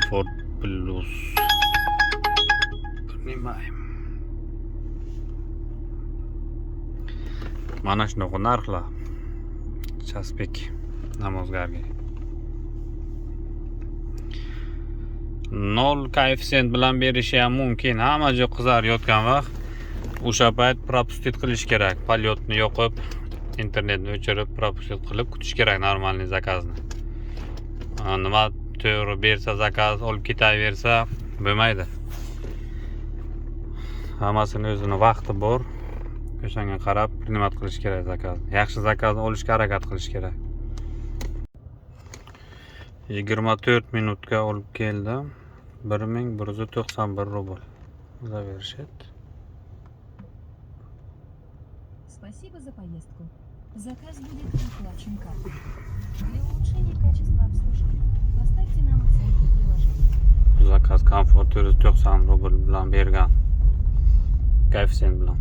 Comfort Plus. Bilmayman. Mana shunaqa narxlar. Chaspek namozgarga. 0 koeffitsient bilan berishi ham mumkin. Hamma joy qizarayotgan vaqt o'sha payt propustit qilish kerak. Polyotni yoqib, internetni o'chirib, propustit qilib kutish kerak normalniy zakazni. Nima to'g'ri bersa zakaz olib ketaversa bo'lmaydi. Hammasini o'zini vaqti bor. O'shanga qarab primat qilish kerak zakazni. Yaxshi zakazni olishga harakat qilish kerak. 24 minutga olib keldim. 1191 rubl. Завершит. Спасибо за поездку. Заказ будет оплачен картой. Для улучшения качества обслуживания поставьте нам оценку в приложении. Zakaz Comfort 490 rubl bilan bergan. Koeffitsient bilan.